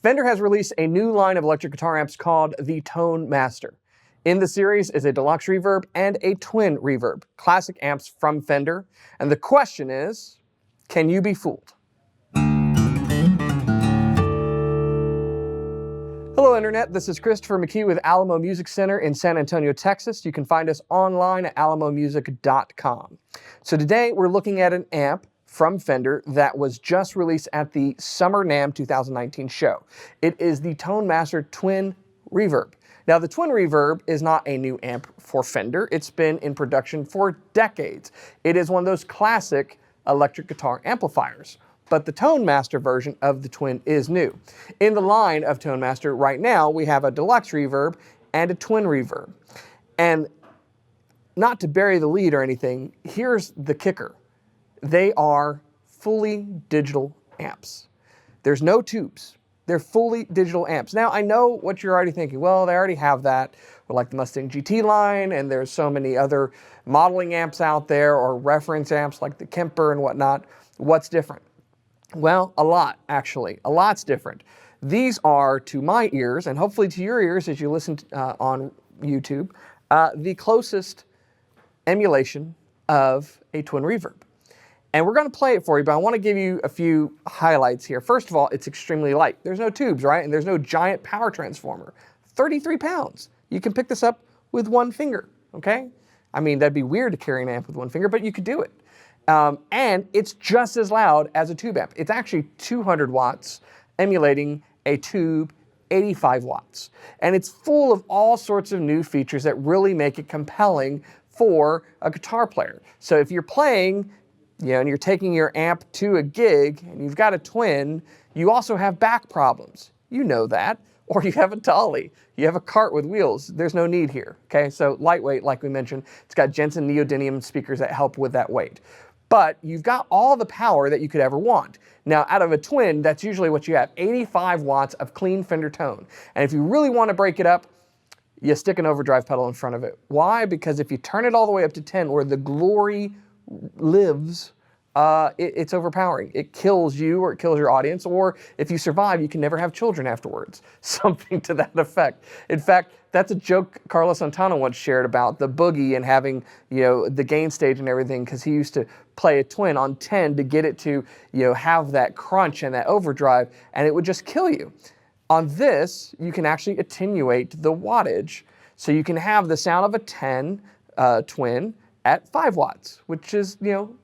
Fender has released a new line of electric guitar amps called the Tone Master. In the series is a deluxe reverb and a twin reverb, classic amps from Fender. And the question is, can you be fooled? Hello Internet, this is Christopher McKee with Alamo Music Center in San Antonio, Texas. You can find us online at alamomusic.com. So today we're looking at an amp from Fender that was just released at the Summer NAMM 2019 show. It is the Tone Master Twin Reverb. Now the Twin Reverb is not a new amp for Fender. It's been in production for decades. It is one of those classic electric guitar amplifiers. But the Tone Master version of the Twin is new. In the line of Tone Master right now, we have a deluxe reverb and a twin reverb. And not to bury the lead or anything, here's the kicker. They are fully digital amps. There's no tubes. They're fully digital amps. Now, I know what you're already thinking. Well, they already have that, or like the Mustang GT line, and there's so many other modeling amps out there, or reference amps like the Kemper and whatnot. What's different? Well, a lot, actually. A lot's different. These are, to my ears, and hopefully to your ears as you listen on YouTube, the closest emulation of a twin reverb. And we're going to play it for you, but I want to give you a few highlights here. First of all, it's extremely light. There's no tubes, right? And there's no giant power transformer. 33 pounds. You can pick this up with one finger, okay? I mean, that'd be weird to carry an amp with one finger, but you could do it. And it's just as loud as a tube amp. It's actually 200 watts, emulating a tube 85 watts. And it's full of all sorts of new features that really make it compelling for a guitar player. So if you're playing, and you're taking your amp to a gig and you've got a twin, you also have back problems. You know that. Or you have a dolly. You have a cart with wheels. There's no need here. Okay, so lightweight, like we mentioned. It's got Jensen neodymium speakers that help with that weight. But you've got all the power that you could ever want. Now, out of a twin, that's usually what you have, 85 watts of clean Fender tone. And if you really want to break it up, you stick an overdrive pedal in front of it. Why? Because if you turn it all the way up to 10, where the glory lives, it's overpowering. It kills you or it kills your audience, or if you survive, you can never have children afterwards. Something to that effect. In fact, that's a joke Carlos Santana once shared about the boogie and having, the gain stage and everything, because he used to play a twin on 10 to get it to, have that crunch and that overdrive, and it would just kill you. On this, you can actually attenuate the wattage, so you can have the sound of a 10 twin at 5 watts, which is,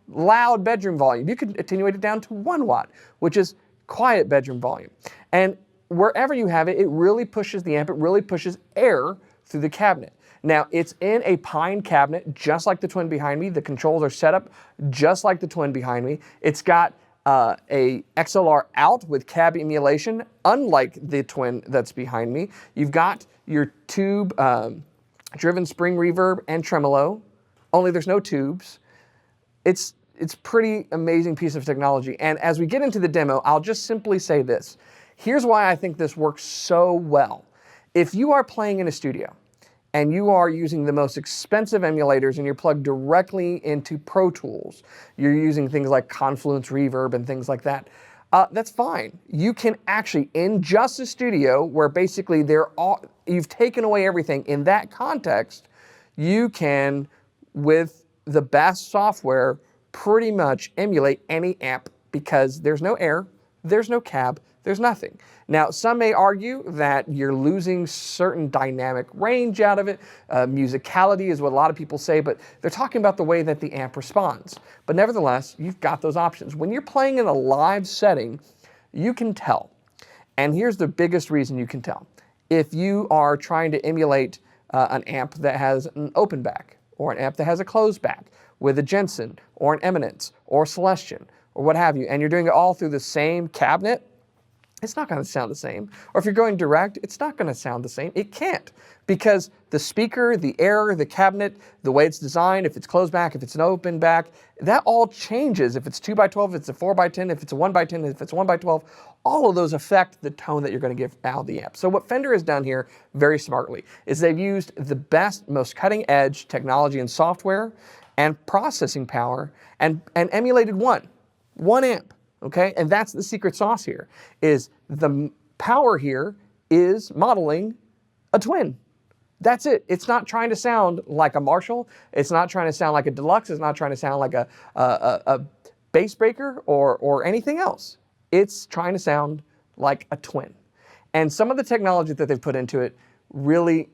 loud bedroom volume. You could attenuate it down to 1 watt, which is quiet bedroom volume. And wherever you have it, it really pushes the amp, it really pushes air through the cabinet. Now, it's in a pine cabinet, just like the twin behind me. The controls are set up just like the twin behind me. It's got a XLR out with cab emulation, unlike the twin that's behind me. You've got your tube driven spring reverb and tremolo, only there's no tubes. It's pretty amazing piece of technology. And as we get into the demo, I'll just simply say this. Here's why I think this works so well. If you are playing in a studio and you are using the most expensive emulators and you're plugged directly into Pro Tools, you're using things like Confluence Reverb and things like that, that's fine. You can actually, in just a studio where basically you've taken away everything, in that context, you can, with the best software, pretty much emulate any amp, because there's no air, there's no cab, there's nothing. Now, some may argue that you're losing certain dynamic range out of it. Musicality is what a lot of people say, but they're talking about the way that the amp responds. But nevertheless, you've got those options. When you're playing in a live setting, you can tell. And here's the biggest reason you can tell. If you are trying to emulate an amp that has an open back, or an amp that has a closed back with a Jensen, or an Eminence, or Celestion, or what have you, and you're doing it all through the same cabinet, it's not going to sound the same. Or if you're going direct, it's not going to sound the same. It can't, because the speaker, the air, the cabinet, the way it's designed, if it's closed back, if it's an open back, that all changes. If it's 2x12, if it's a 4x10, if it's a 1x10, if it's 1x12, all of those affect the tone that you're going to give out of the amp. So what Fender has done here very smartly is they've used the best, most cutting edge technology and software and processing power and emulated one amp. Okay, and that's the secret sauce here, is the power here is modeling a twin. That's it. It's not trying to sound like a Marshall. It's not trying to sound like a Deluxe. It's not trying to sound like a bass breaker or anything else. It's trying to sound like a twin. And some of the technology that they've put into it really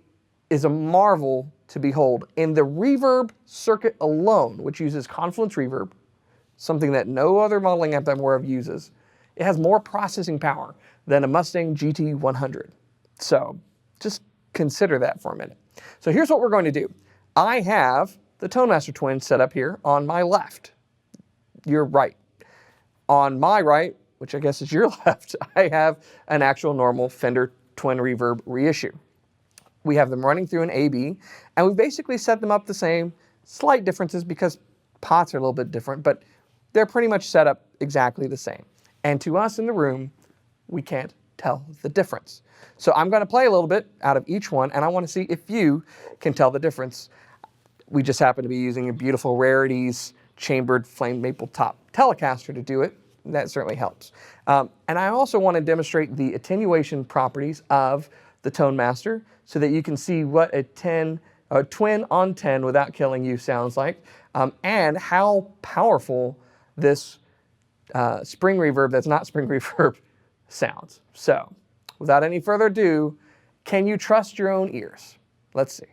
is a marvel to behold. In the reverb circuit alone, which uses Confluence Reverb, something that no other modeling amp I'm aware of uses, it has more processing power than a Mustang GT 100. So just consider that for a minute. So here's what we're going to do. I have the ToneMaster Twin set up here on my left, your right. On my right, which I guess is your left, I have an actual normal Fender Twin Reverb reissue. We have them running through an AB, and we've basically set them up the same, slight differences because pots are a little bit different, but they're pretty much set up exactly the same. And to us in the room, we can't tell the difference. So I'm going to play a little bit out of each one, and I want to see if you can tell the difference. We just happen to be using a beautiful Rarities chambered flame maple top Telecaster to do it. That certainly helps. And I also want to demonstrate the attenuation properties of the ToneMaster so that you can see what a twin on 10 without killing you sounds like, and how powerful this spring reverb that's not spring reverb sounds. So without any further ado, can you trust your own ears? Let's see.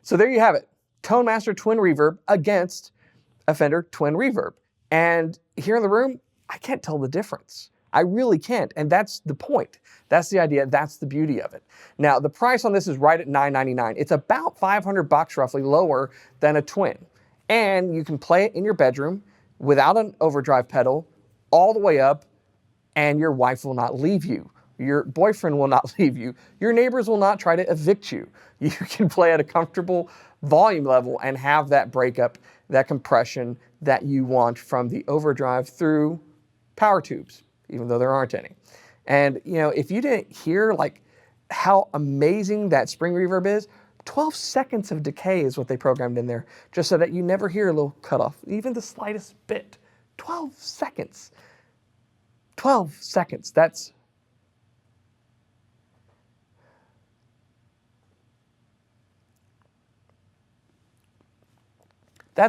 So there you have it. Tone Master Twin Reverb against a Fender Twin Reverb. And here in the room, I can't tell the difference. I really can't, and that's the point. That's the idea, that's the beauty of it. Now, the price on this is right at $999. It's about $500 roughly lower than a Twin. And you can play it in your bedroom without an overdrive pedal, all the way up, and your wife will not leave you. Your boyfriend will not leave you. Your neighbors will not try to evict you. You can play at a comfortable volume level and have that breakup, that compression that you want from the overdrive through power tubes, even though there aren't any. And you know, if you didn't hear like how amazing that spring reverb is, 12 seconds of decay is what they programmed in there, just so that you never hear a little cutoff, even the slightest bit. 12 seconds. 12 seconds. That's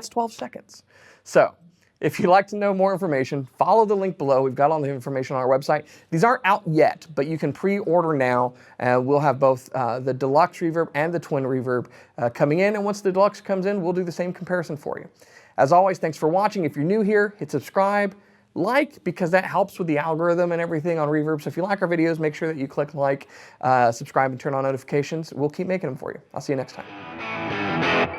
12 seconds. So if you'd like to know more information, follow the link below. We've got all the information on our website. These aren't out yet, but you can pre-order now. We'll have both the Deluxe Reverb and the Twin Reverb coming in. And once the Deluxe comes in, we'll do the same comparison for you. As always, thanks for watching. If you're new here, hit subscribe, like, because that helps with the algorithm and everything on Reverb. So if you like our videos, make sure that you click like, subscribe, and turn on notifications. We'll keep making them for you. I'll see you next time.